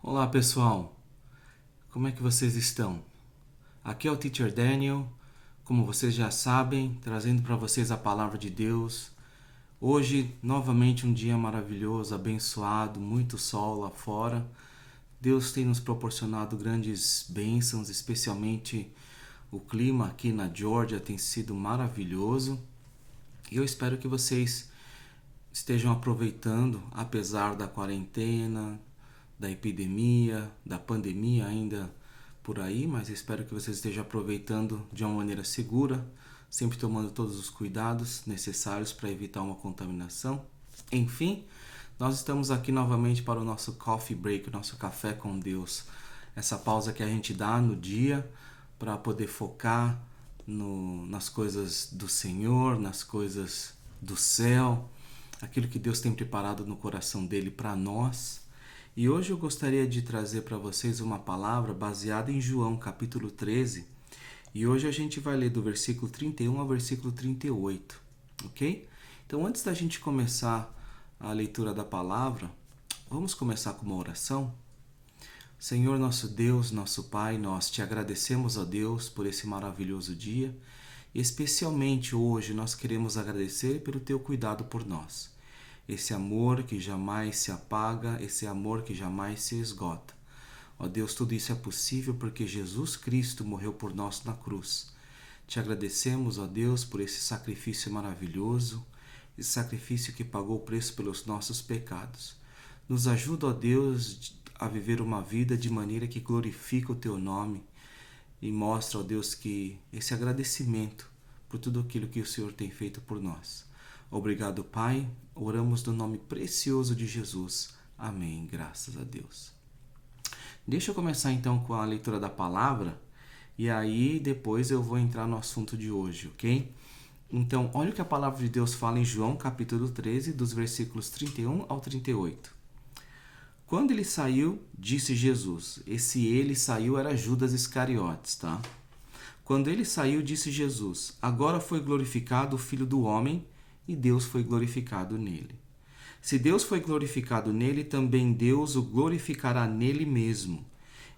Olá pessoal, como é que vocês estão? Aqui é o Teacher Daniel, como vocês já sabem, trazendo para vocês a palavra de Deus. Hoje, novamente um dia maravilhoso, abençoado, muito sol lá fora. Deus tem nos proporcionado grandes bênçãos, especialmente o clima aqui na Geórgia tem sido maravilhoso. E eu espero que vocês estejam aproveitando, apesar da quarentena, da epidemia, da pandemia ainda por aí, mas espero que vocês estejam aproveitando de uma maneira segura, sempre tomando todos os cuidados necessários para evitar uma contaminação. Enfim, nós estamos aqui novamente para o nosso coffee break, o nosso café com Deus. Essa pausa que a gente dá no dia para poder focar nas coisas do Senhor, nas coisas do céu, aquilo que Deus tem preparado no coração dele para nós. E hoje eu gostaria de trazer para vocês uma palavra baseada em João capítulo 13. E hoje a gente vai ler do versículo 31 ao versículo 38, ok? Então antes da gente começar a leitura da palavra, vamos começar com uma oração? Senhor nosso Deus, nosso Pai, nós te agradecemos, ó Deus, por esse maravilhoso dia. E especialmente hoje nós queremos agradecer pelo teu cuidado por nós. Esse amor que jamais se apaga, esse amor que jamais se esgota. Ó Deus, tudo isso é possível porque Jesus Cristo morreu por nós na cruz. Te agradecemos, ó Deus, por esse sacrifício maravilhoso, esse sacrifício que pagou o preço pelos nossos pecados. Nos ajuda, ó Deus, a viver uma vida de maneira que glorifica o teu nome e mostra, ó Deus, que esse agradecimento por tudo aquilo que o Senhor tem feito por nós. Obrigado, Pai. Oramos no nome precioso de Jesus. Amém. Graças a Deus. Deixa eu começar então com a leitura da palavra e aí depois eu vou entrar no assunto de hoje, ok? Então, olha o que a palavra de Deus fala em João capítulo 13, dos versículos 31 ao 38. Quando ele saiu, disse Jesus. Esse ele saiu era Judas Iscariotes, tá? Quando ele saiu, disse Jesus: agora foi glorificado o Filho do Homem e Deus foi glorificado nele. Se Deus foi glorificado nele, também Deus o glorificará nele mesmo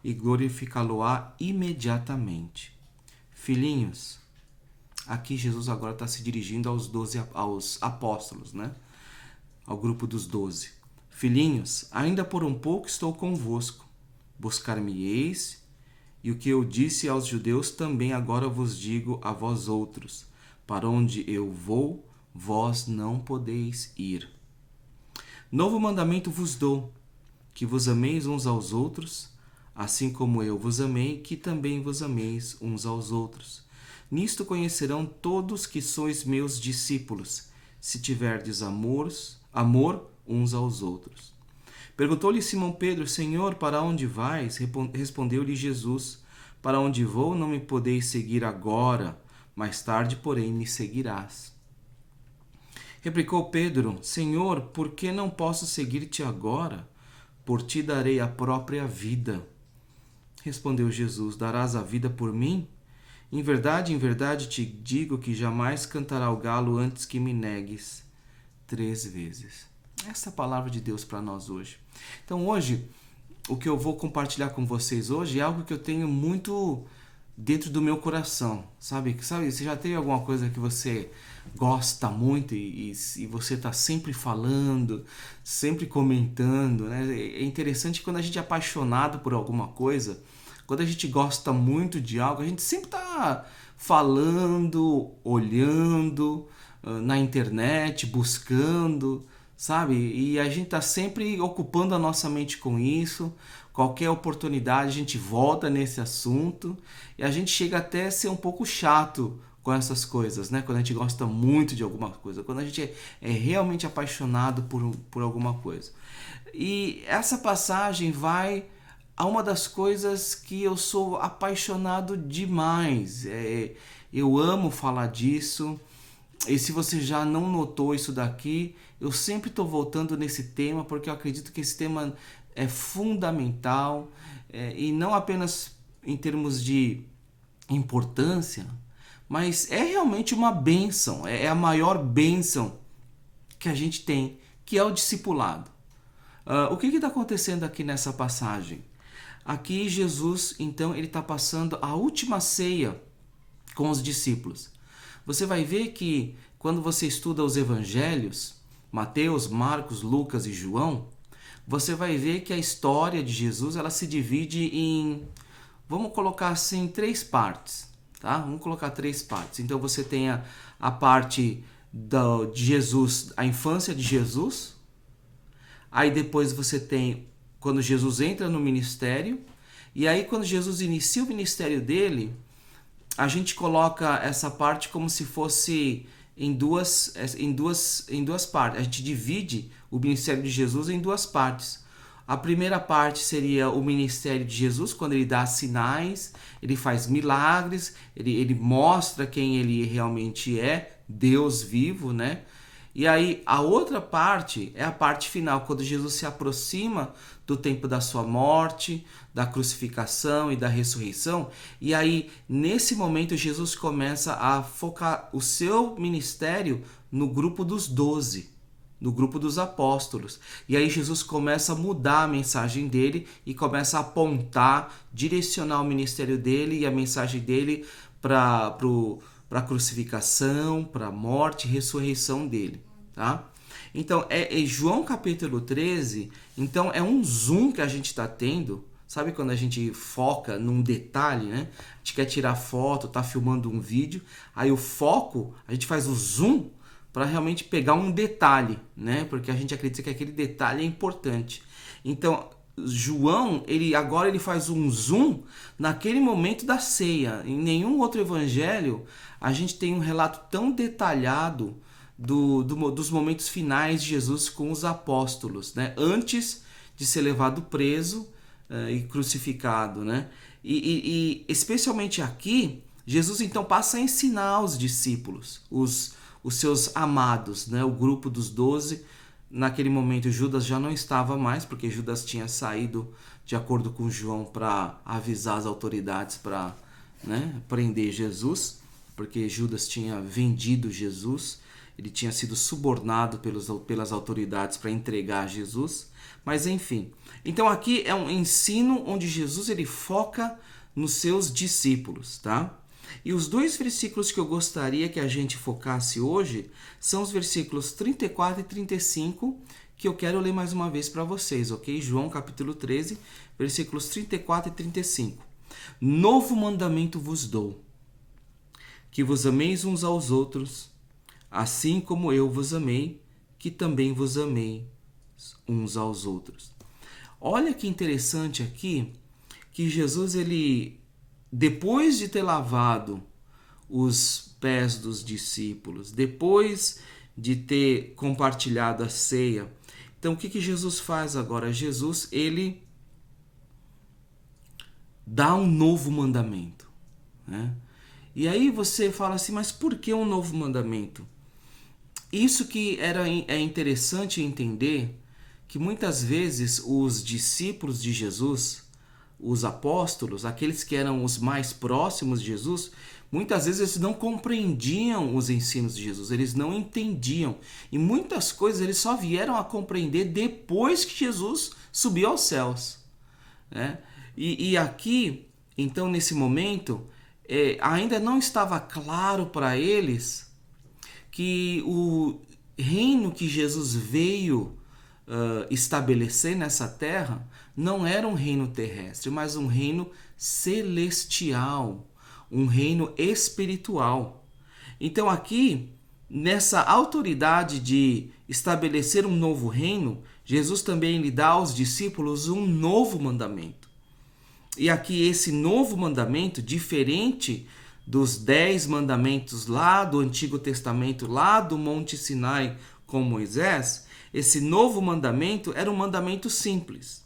e glorificá-lo-á imediatamente. Filhinhos, aqui Jesus agora está se dirigindo aos apóstolos, né? Ao grupo dos 12. Filhinhos, ainda por um pouco estou convosco. Buscar-me-eis, e o que eu disse aos judeus também agora vos digo a vós outros. Para onde eu vou, vós não podeis ir. Novo mandamento vos dou, que vos ameis uns aos outros, assim como eu vos amei, que também vos ameis uns aos outros. Nisto conhecerão todos que sois meus discípulos, se tiverdes amor uns aos outros. Perguntou-lhe Simão Pedro: Senhor, para onde vais? Respondeu-lhe Jesus: para onde vou não me podeis seguir agora, mais tarde, porém, me seguirás. Replicou Pedro: Senhor, por que não posso seguir-te agora? Por ti darei a própria vida. Respondeu Jesus: darás a vida por mim? Em verdade te digo que jamais cantará o galo antes que me negues 3 vezes. Essa é a palavra de Deus para nós hoje. Então hoje, o que eu vou compartilhar com vocês hoje é algo que eu tenho muito dentro do meu coração, sabe? Você já teve alguma coisa que você gosta muito e você está sempre falando, sempre comentando, né? É interessante quando a gente é apaixonado por alguma coisa, quando a gente gosta muito de algo, a gente sempre está falando, olhando na internet, buscando, sabe? E a gente está sempre ocupando a nossa mente com isso. Qualquer oportunidade a gente volta nesse assunto e a gente chega até a ser um pouco chato com essas coisas, né? Quando a gente gosta muito de alguma coisa, quando a gente é realmente apaixonado por alguma coisa. E essa passagem vai a uma das coisas que eu sou apaixonado demais. Eu amo falar disso. E se você já não notou isso daqui, eu sempre estou voltando nesse tema porque eu acredito que esse tema é fundamental, e não apenas em termos de importância, mas é realmente uma bênção, é a maior bênção que a gente tem, que é o discipulado. O que está acontecendo aqui nessa passagem? Aqui Jesus, então, ele está passando a última ceia com os discípulos. Você vai ver que quando você estuda os evangelhos, Mateus, Marcos, Lucas e João, você vai ver que a história de Jesus ela se divide em, vamos colocar assim, 3 partes. Tá? Vamos colocar 3 partes. Então você tem a parte de Jesus, a infância de Jesus. Aí depois você tem quando Jesus entra no ministério. E aí quando Jesus inicia o ministério dele, a gente coloca essa parte como se fosse em duas partes. A gente divide o ministério de Jesus em 2 partes. A primeira parte seria o ministério de Jesus, quando ele dá sinais, ele faz milagres, ele mostra quem ele realmente é, Deus vivo, né? E aí a outra parte é a parte final, quando Jesus se aproxima do tempo da sua morte, da crucificação e da ressurreição. E aí, nesse momento, Jesus começa a focar o seu ministério no grupo dos 12. No grupo dos apóstolos. E aí Jesus começa a mudar a mensagem dele e começa a apontar, direcionar o ministério dele e a mensagem dele para a crucificação, para a morte e ressurreição dele. Tá? Então, João capítulo 13, então é um zoom que a gente está tendo. Sabe quando a gente foca num detalhe, né? A gente quer tirar foto, tá filmando um vídeo, aí o foco, a gente faz o zoom para realmente pegar um detalhe, né? Porque a gente acredita que aquele detalhe é importante. Então, João, agora ele faz um zoom naquele momento da ceia. Em nenhum outro evangelho a gente tem um relato tão detalhado dos momentos finais de Jesus com os apóstolos, né? Antes de ser levado preso e crucificado, né? E especialmente aqui, Jesus então passa a ensinar os discípulos, os seus amados, né? O grupo dos 12. Naquele momento Judas já não estava mais, porque Judas tinha saído de acordo com João para avisar as autoridades para, né, prender Jesus, porque Judas tinha vendido Jesus, ele tinha sido subornado pelas autoridades para entregar Jesus. Mas enfim, então aqui é um ensino onde Jesus ele foca nos seus discípulos, tá? E os 2 versículos que eu gostaria que a gente focasse hoje são os versículos 34 e 35, que eu quero ler mais uma vez para vocês, ok? João capítulo 13, versículos 34 e 35. Novo mandamento vos dou, que vos ameis uns aos outros, assim como eu vos amei, que também vos amei uns aos outros. Olha que interessante aqui, que Jesus, ele, depois de ter lavado os pés dos discípulos, depois de ter compartilhado a ceia, então o que Jesus faz agora? Jesus, ele dá um novo mandamento, né? E aí você fala assim, mas por que um novo mandamento? Isso que é interessante entender, que muitas vezes os discípulos de Jesus, os apóstolos, aqueles que eram os mais próximos de Jesus, muitas vezes eles não compreendiam os ensinos de Jesus, eles não entendiam. E muitas coisas eles só vieram a compreender depois que Jesus subiu aos céus, né? E aqui, então, nesse momento, ainda não estava claro para eles que o reino que Jesus veio estabelecer nessa terra não era um reino terrestre, mas um reino celestial, um reino espiritual. Então aqui, nessa autoridade de estabelecer um novo reino, Jesus também lhe dá aos discípulos um novo mandamento. E aqui esse novo mandamento, diferente dos 10 mandamentos lá do Antigo Testamento, lá do Monte Sinai com Moisés, esse novo mandamento era um mandamento simples.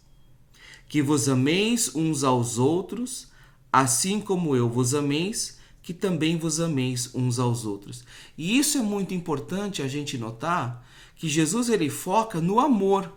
Que vos ameis uns aos outros, assim como eu vos ameis, que também vos ameis uns aos outros. E isso é muito importante a gente notar, que Jesus ele foca no amor.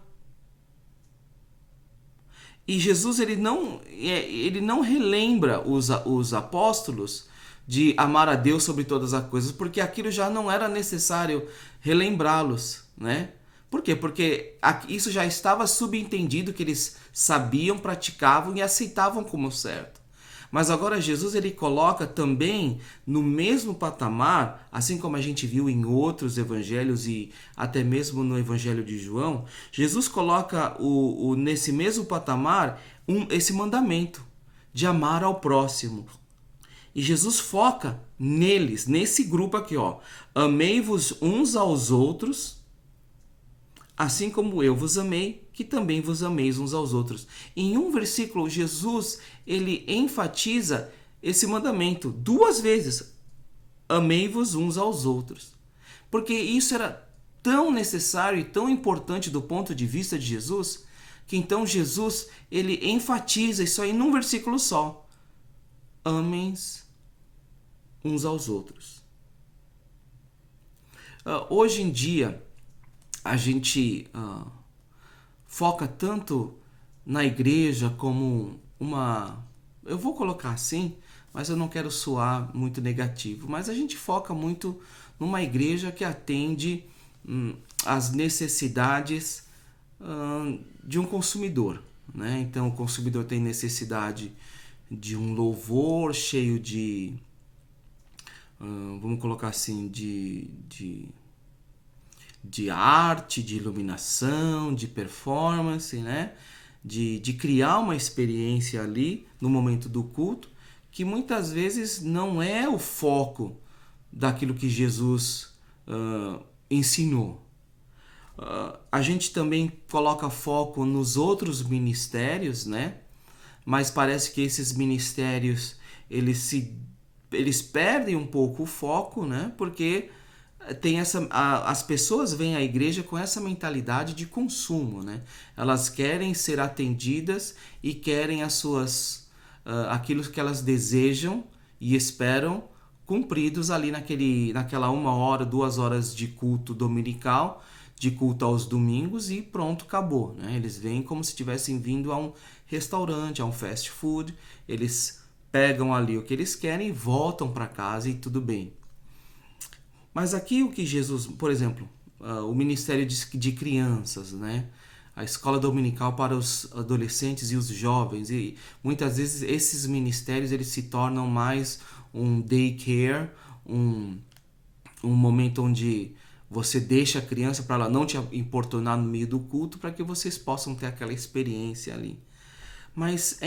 E Jesus ele não relembra os apóstolos de amar a Deus sobre todas as coisas, porque aquilo já não era necessário relembrá-los, né? Por quê? Porque isso já estava subentendido que eles sabiam, praticavam e aceitavam como certo. Mas agora Jesus ele coloca também no mesmo patamar, assim como a gente viu em outros evangelhos e até mesmo no evangelho de João, Jesus coloca nesse mesmo patamar esse mandamento de amar ao próximo. E Jesus foca neles, nesse grupo aqui, ó. Amei-vos uns aos outros, assim como eu vos amei, que também vos ameis uns aos outros. Em um versículo, Jesus ele enfatiza esse mandamento 2 vezes. Amei-vos uns aos outros. Porque isso era tão necessário e tão importante do ponto de vista de Jesus, que então Jesus ele enfatiza isso aí num versículo só. Amem uns aos outros. Hoje em dia, a gente foca tanto na igreja como eu vou colocar assim, mas eu não quero soar muito negativo, mas a gente foca muito numa igreja que atende às necessidades de um consumidor, né? Então o consumidor tem necessidade de um louvor cheio de vamos colocar assim, de arte, de iluminação, de performance, né? De criar uma experiência ali no momento do culto, que muitas vezes não é o foco daquilo que Jesus ensinou. A gente também coloca foco nos outros ministérios, né? Mas parece que esses ministérios eles perdem um pouco o foco, né? Porque tem as pessoas vêm à igreja com essa mentalidade de consumo, né? Elas querem ser atendidas e querem aquilo que elas desejam e esperam cumpridos ali naquela 1 hora, 2 horas de culto dominical, de culto aos domingos e pronto, acabou, né? Eles vêm como se tivessem vindo a um restaurante, a um fast food, eles pegam ali o que eles querem e voltam para casa e tudo bem. Mas aqui o que Jesus, por exemplo, o ministério de crianças, né? A escola dominical para os adolescentes e os jovens, e muitas vezes esses ministérios eles se tornam mais um daycare, um momento onde você deixa a criança para ela não te importunar no meio do culto, para que vocês possam ter aquela experiência ali. Mas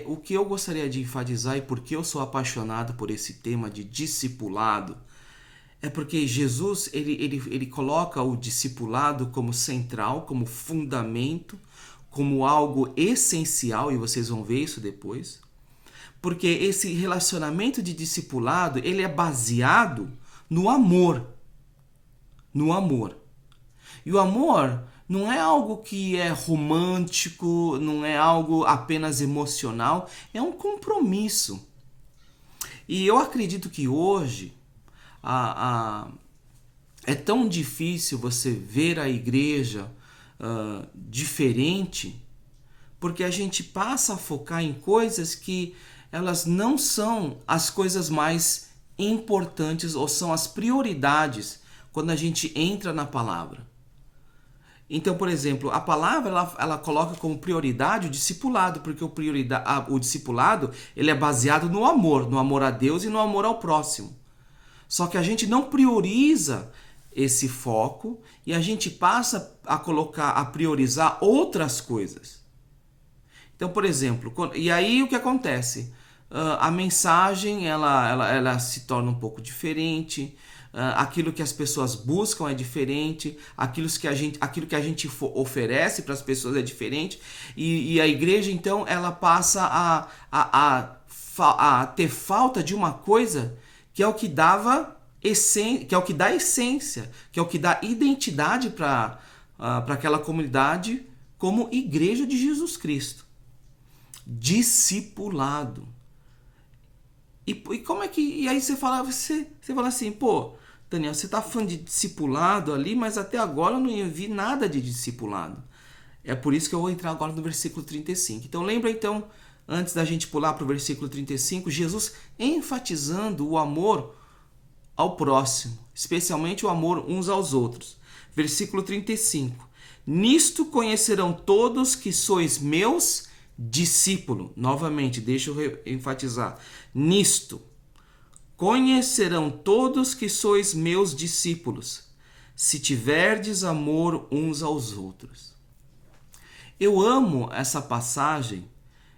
o que eu gostaria de enfatizar e porque eu sou apaixonado por esse tema de discipulado, é porque Jesus ele coloca o discipulado como central, como fundamento, como algo essencial, e vocês vão ver isso depois. Porque esse relacionamento de discipulado, ele é baseado no amor. No amor. E o amor não é algo que é romântico, não é algo apenas emocional, é um compromisso. E eu acredito que hoje é tão difícil você ver a igreja diferente, porque a gente passa a focar em coisas que elas não são as coisas mais importantes ou são as prioridades quando a gente entra na palavra. Então, por exemplo, a palavra ela coloca como prioridade o discipulado, porque o discipulado ele é baseado no amor a Deus e no amor ao próximo. Só que a gente não prioriza esse foco e a gente passa a priorizar outras coisas. Então, por exemplo, e aí o que acontece? A mensagem ela se torna um pouco diferente, aquilo que as pessoas buscam é diferente, aquilo que a gente oferece para as pessoas é diferente, e a igreja então ela passa a ter falta de uma coisa que é o que dá essência, que é o que dá identidade para aquela comunidade como igreja de Jesus Cristo. Discipulado. E como é que... E aí você fala assim, pô, Daniel, você tá falando de discipulado ali, mas até agora eu não vi nada de discipulado. É por isso que eu vou entrar agora no versículo 35. Então lembra então, antes da gente pular para o versículo 35, Jesus enfatizando o amor ao próximo, especialmente o amor uns aos outros. Versículo 35. Nisto conhecerão todos que sois meus discípulos. Novamente, deixa eu enfatizar. Nisto conhecerão todos que sois meus discípulos, se tiverdes amor uns aos outros. Eu amo essa passagem,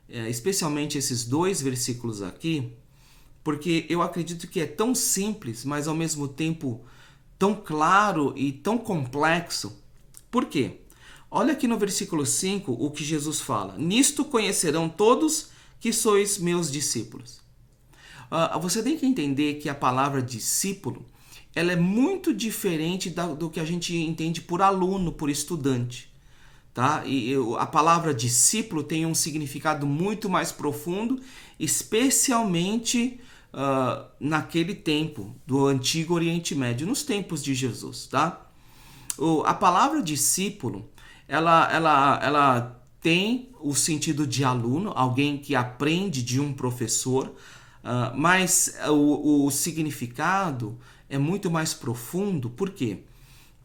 especialmente esses 2 versículos aqui, porque eu acredito que é tão simples, mas ao mesmo tempo tão claro e tão complexo. Por quê? Olha aqui no versículo 5 o que Jesus fala. Nisto conhecerão todos que sois meus discípulos. Você tem que entender que a palavra discípulo ela é muito diferente do que a gente entende por aluno, por estudante. Tá? A palavra discípulo tem um significado muito mais profundo, especialmente naquele tempo do Antigo Oriente Médio, nos tempos de Jesus. Tá? A palavra discípulo ela tem o sentido de aluno, alguém que aprende de um professor, mas o significado é muito mais profundo. Por quê?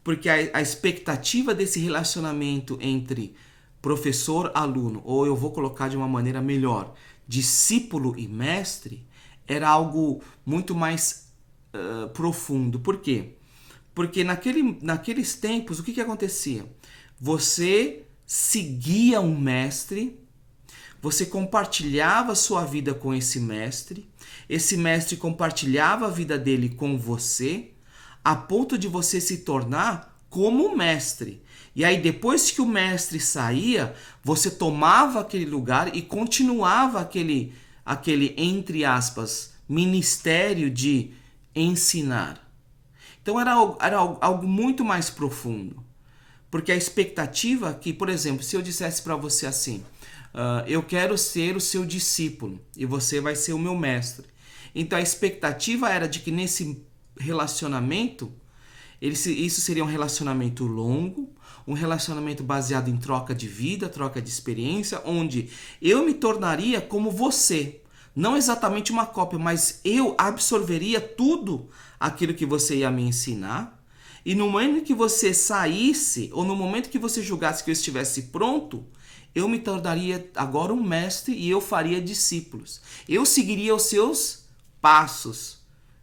Porque a expectativa desse relacionamento entre professor-aluno, ou eu vou colocar de uma maneira melhor, discípulo e mestre, era algo muito mais profundo. Por quê? Porque naqueles tempos, o que acontecia? Você seguia um mestre, você compartilhava sua vida com esse mestre compartilhava a vida dele com você, a ponto de você se tornar como o mestre. E aí depois que o mestre saía, você tomava aquele lugar e continuava aquele entre aspas, ministério de ensinar. Então era algo muito mais profundo. Porque a expectativa que, por exemplo, se eu dissesse para você assim, eu quero ser o seu discípulo e você vai ser o meu mestre. Então a expectativa era de que nesse relacionamento, isso seria um relacionamento longo, um relacionamento baseado em troca de vida, troca de experiência, onde eu me tornaria como você. Não exatamente uma cópia, mas eu absorveria tudo aquilo que você ia me ensinar. E no momento que você saísse, ou no momento que você julgasse que eu estivesse pronto, eu me tornaria agora um mestre e eu faria discípulos. Eu seguiria os seus passos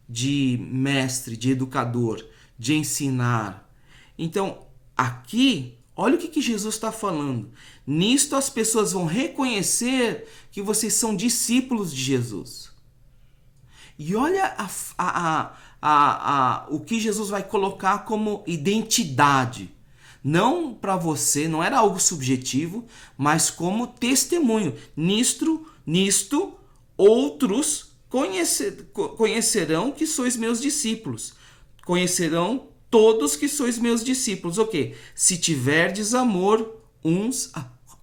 de mestre, de educador, de ensinar. Então, aqui, olha o que Jesus está falando. Nisto as pessoas vão reconhecer que vocês são discípulos de Jesus. E olha o que Jesus vai colocar como identidade. Não para você, não era algo subjetivo, mas como testemunho. Nisto outros conhecerão que sois meus discípulos. Conhecerão todos que sois meus discípulos. O quê? Se tiverdes amor uns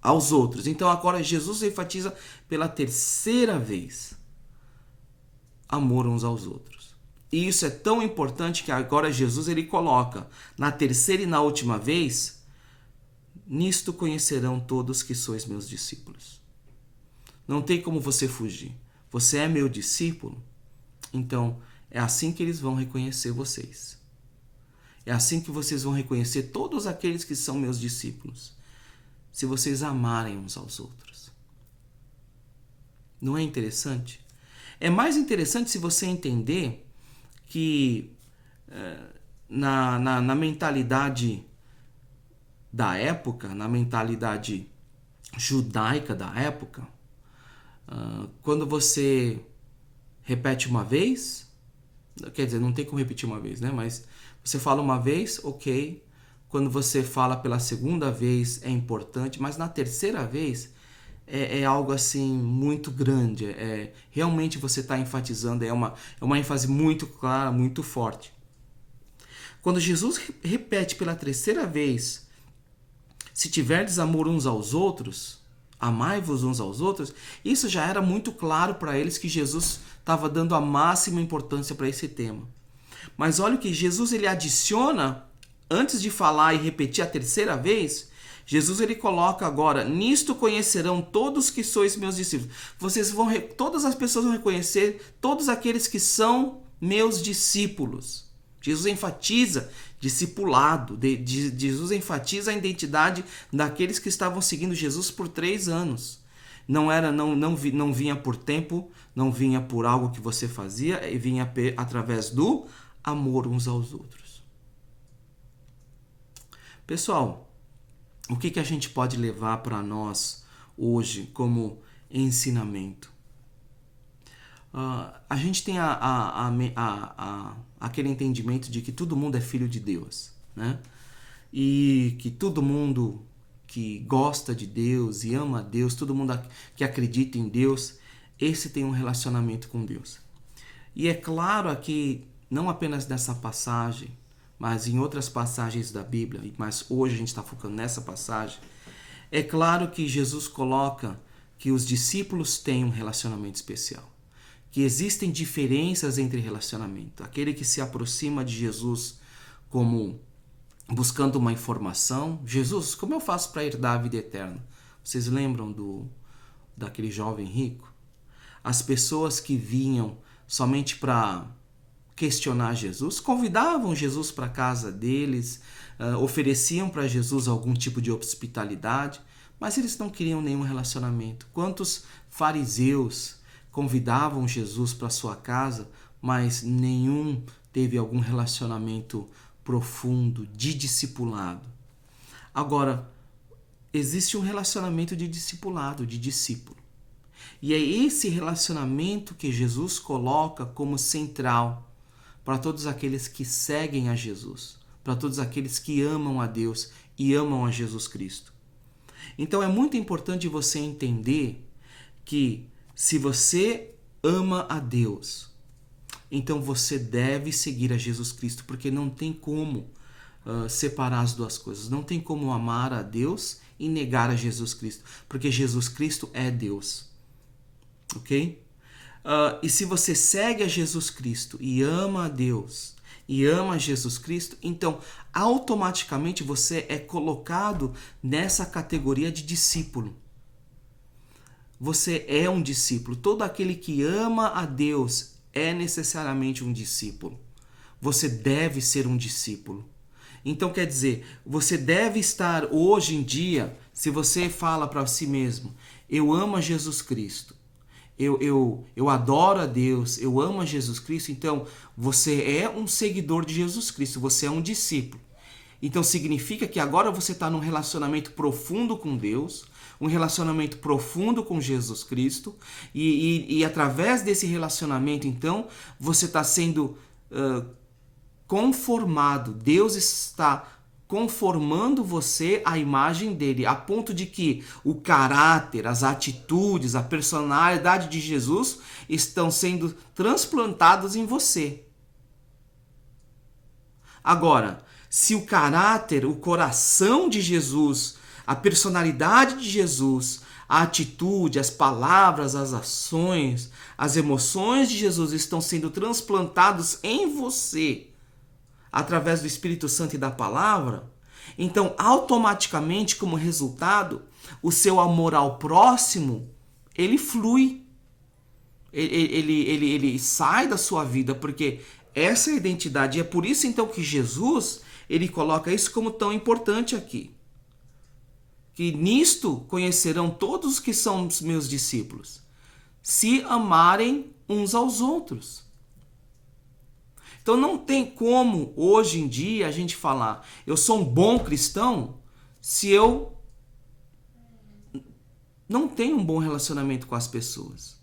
aos outros. Então agora Jesus enfatiza pela 3ª vez. Amor uns aos outros. E isso é tão importante que agora Jesus ele coloca na 3ª e na última vez, nisto conhecerão todos que sois meus discípulos. Não tem como você fugir. Você é meu discípulo, então é assim que eles vão reconhecer vocês. É assim que vocês vão reconhecer todos aqueles que são meus discípulos, se vocês amarem uns aos outros. Não é interessante? É mais interessante se você entender que na mentalidade da época, na mentalidade judaica da época, quando você repete uma vez, quer dizer, não tem como repetir uma vez, né? Mas você fala uma vez, ok. Quando você fala pela 2ª vez é importante, mas na 3ª vez é algo assim muito grande. Realmente você está enfatizando, é uma ênfase muito clara, muito forte. Quando Jesus repete pela 3ª vez, se tiverdes amor uns aos outros, amai-vos uns aos outros, isso já era muito claro para eles que Jesus estava dando a máxima importância para esse tema. Mas olha o que Jesus ele adiciona, antes de falar e repetir a 3ª vez, Jesus ele coloca agora, nisto conhecerão todos que sois meus discípulos. Todas as pessoas vão reconhecer todos aqueles que são meus discípulos. Jesus enfatiza discipulado. Jesus enfatiza a identidade daqueles que estavam seguindo Jesus por 3 anos. Não vinha por tempo, não vinha por algo que você fazia, e vinha através do amor uns aos outros. Pessoal, o que a gente pode levar para nós hoje como ensinamento? A gente tem aquele entendimento de que todo mundo é filho de Deus, né? E que todo mundo que gosta de Deus e ama a Deus, todo mundo que acredita em Deus, esse tem um relacionamento com Deus. E é claro aqui, não apenas nessa passagem, mas em outras passagens da Bíblia, mas hoje a gente está focando nessa passagem, é claro que Jesus coloca que os discípulos têm um relacionamento especial, que existem diferenças entre relacionamento. Aquele que se aproxima de Jesus como buscando uma informação. Jesus, como eu faço para herdar a vida eterna? Vocês lembram daquele jovem rico? As pessoas que vinham somente para questionar Jesus, convidavam Jesus para a casa deles, ofereciam para Jesus algum tipo de hospitalidade, mas eles não queriam nenhum relacionamento. Quantos fariseus convidavam Jesus para sua casa, mas nenhum teve algum relacionamento profundo, de discipulado? Agora, existe um relacionamento de discipulado, de discípulo. E é esse relacionamento que Jesus coloca como central para todos aqueles que seguem a Jesus, para todos aqueles que amam a Deus e amam a Jesus Cristo. Então é muito importante você entender que se você ama a Deus, então você deve seguir a Jesus Cristo, porque não tem como separar as duas coisas. Não tem como amar a Deus e negar a Jesus Cristo, porque Jesus Cristo é Deus. Ok? E se você segue a Jesus Cristo e ama a Deus e ama a Jesus Cristo, então automaticamente você é colocado nessa categoria de discípulo. Você é um discípulo. Todo aquele que ama a Deus é necessariamente um discípulo. Você deve ser um discípulo. Então quer dizer, você deve estar hoje em dia, se você fala para si mesmo, eu amo a Jesus Cristo, eu adoro a Deus, eu amo a Jesus Cristo, então você é um seguidor de Jesus Cristo, você é um discípulo. Então significa que agora você está num relacionamento profundo com Deus, um relacionamento profundo com Jesus Cristo, e através desse relacionamento, então, você está sendo conformado. Deus está conformando você à imagem dele, a ponto de que o caráter, as atitudes, a personalidade de Jesus estão sendo transplantados em você. Agora, se o caráter, o coração de Jesus, a personalidade de Jesus, a atitude, as palavras, as ações, as emoções de Jesus estão sendo transplantados em você através do Espírito Santo e da palavra, então automaticamente, como resultado, o seu amor ao próximo, ele flui. Ele sai da sua vida, porque essa é a identidade. E é por isso então que Jesus, ele coloca isso como tão importante aqui. Que nisto conhecerão todos os que são os meus discípulos, se amarem uns aos outros. Então não tem como hoje em dia a gente falar, eu sou um bom cristão, se eu não tenho um bom relacionamento com as pessoas.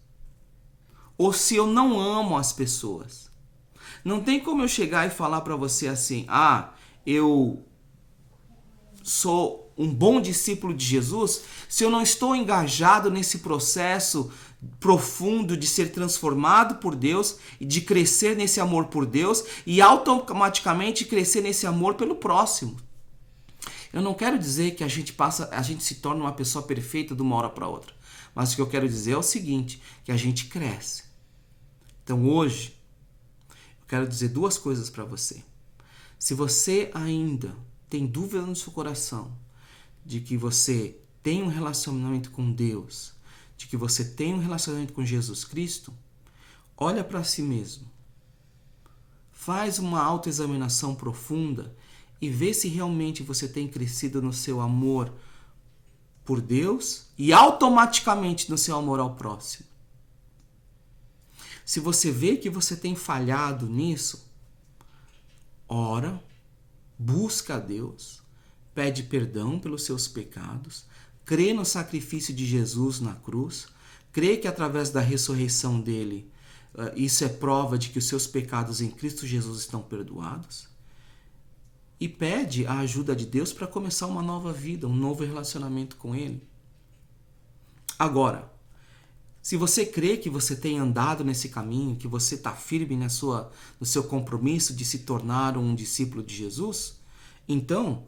Ou se eu não amo as pessoas. Não tem como eu chegar e falar para você assim, eu sou um bom discípulo de Jesus, se eu não estou engajado nesse processo profundo de ser transformado por Deus e de crescer nesse amor por Deus e automaticamente crescer nesse amor pelo próximo. Eu não quero dizer que a gente se torna uma pessoa perfeita de uma hora para outra, mas o que eu quero dizer é o seguinte, que a gente cresce. Então hoje, eu quero dizer 2 coisas para você. Se você ainda tem dúvida no seu coração de que você tem um relacionamento com Deus, de que você tem um relacionamento com Jesus Cristo, olha para si mesmo. Faz uma autoexaminação profunda e vê se realmente você tem crescido no seu amor por Deus e automaticamente no seu amor ao próximo. Se você vê que você tem falhado nisso, ora, busca a Deus, pede perdão pelos seus pecados, crê no sacrifício de Jesus na cruz, crê que através da ressurreição dele, isso é prova de que os seus pecados em Cristo Jesus estão perdoados, e pede a ajuda de Deus para começar uma nova vida, um novo relacionamento com Ele. Agora, se você crê que você tem andado nesse caminho, que você está firme no seu compromisso de se tornar um discípulo de Jesus, então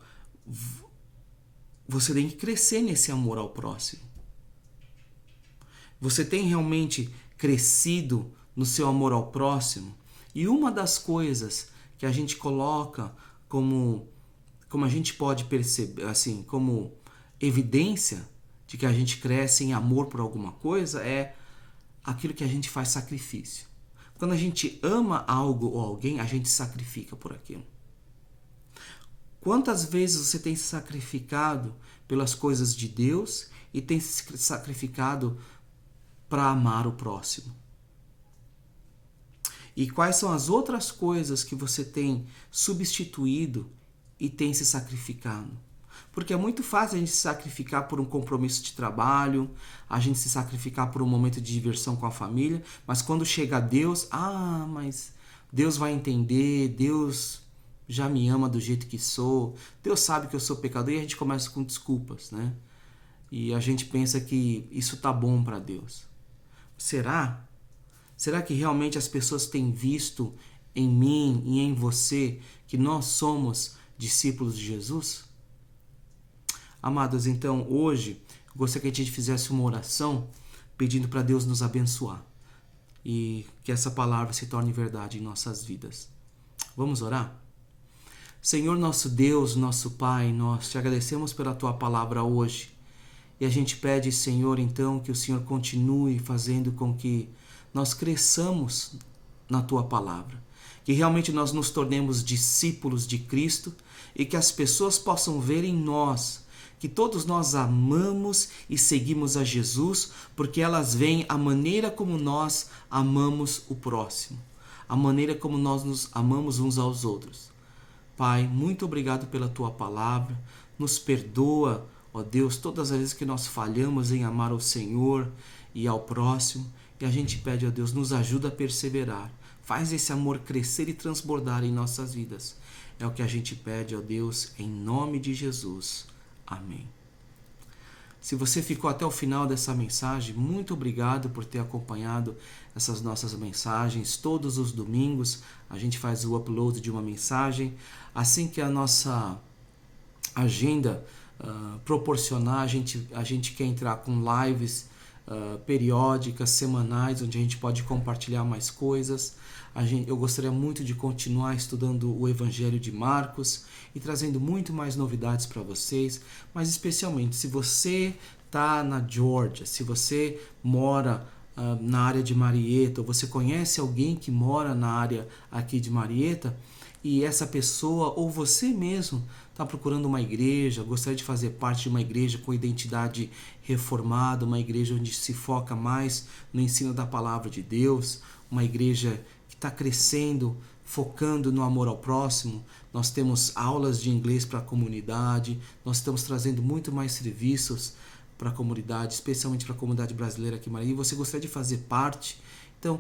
você tem que crescer nesse amor ao próximo. Você tem realmente crescido no seu amor ao próximo? E uma das coisas que a gente coloca como a gente pode perceber, assim, como evidência de que a gente cresce em amor por alguma coisa é aquilo que a gente faz sacrifício. Quando a gente ama algo ou alguém, a gente sacrifica por aquilo. Quantas vezes você tem se sacrificado pelas coisas de Deus e tem se sacrificado para amar o próximo? E quais são as outras coisas que você tem substituído e tem se sacrificado? Porque é muito fácil a gente se sacrificar por um compromisso de trabalho, a gente se sacrificar por um momento de diversão com a família, mas quando chega a Deus, mas Deus vai entender, Deus já me ama do jeito que sou, Deus sabe que eu sou pecador, e a gente começa com desculpas, né? E a gente pensa que isso tá bom para Deus. Será? Será que realmente as pessoas têm visto em mim e em você que nós somos discípulos de Jesus? Amados, então hoje eu gostaria que a gente fizesse uma oração pedindo para Deus nos abençoar e que essa palavra se torne verdade em nossas vidas. Vamos orar? Senhor nosso Deus, nosso Pai, nós te agradecemos pela Tua palavra hoje. E a gente pede, Senhor, então, que o Senhor continue fazendo com que nós cresçamos na Tua palavra. Que realmente nós nos tornemos discípulos de Cristo e que as pessoas possam ver em nós que todos nós amamos e seguimos a Jesus, porque elas veem a maneira como nós amamos o próximo, a maneira como nós nos amamos uns aos outros. Pai, muito obrigado pela Tua palavra. Nos perdoa, ó Deus, todas as vezes que nós falhamos em amar ao Senhor e ao próximo. E a gente pede, ó Deus, nos ajuda a perseverar. Faz esse amor crescer e transbordar em nossas vidas. É o que a gente pede, ó Deus, em nome de Jesus. Amém. Se você ficou até o final dessa mensagem, muito obrigado por ter acompanhado essas nossas mensagens. Todos os domingos a gente faz o upload de uma mensagem. Assim que a nossa agenda proporcionar, a gente quer entrar com lives periódicas, semanais, onde a gente pode compartilhar mais coisas. Eu gostaria muito de continuar estudando o Evangelho de Marcos e trazendo muito mais novidades para vocês, mas especialmente se você está na Geórgia, se você mora na área de Marietta, ou você conhece alguém que mora na área aqui de Marietta, e essa pessoa ou você mesmo está procurando uma igreja, gostaria de fazer parte de uma igreja com identidade reformada, uma igreja onde se foca mais no ensino da palavra de Deus, uma igreja que está crescendo, focando no amor ao próximo. Nós temos aulas de inglês para a comunidade, nós estamos trazendo muito mais serviços para a comunidade, especialmente para a comunidade brasileira aqui em Maria, e você gostaria de fazer parte, então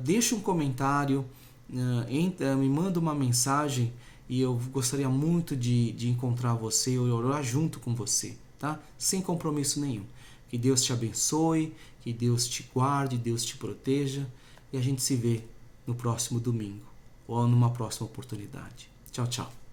deixa um comentário, me manda uma mensagem e eu gostaria muito de encontrar você ou orar junto com você, tá? Sem compromisso nenhum. Que Deus te abençoe, que Deus te guarde, Deus te proteja e a gente se vê no próximo domingo ou numa próxima oportunidade. Tchau, tchau.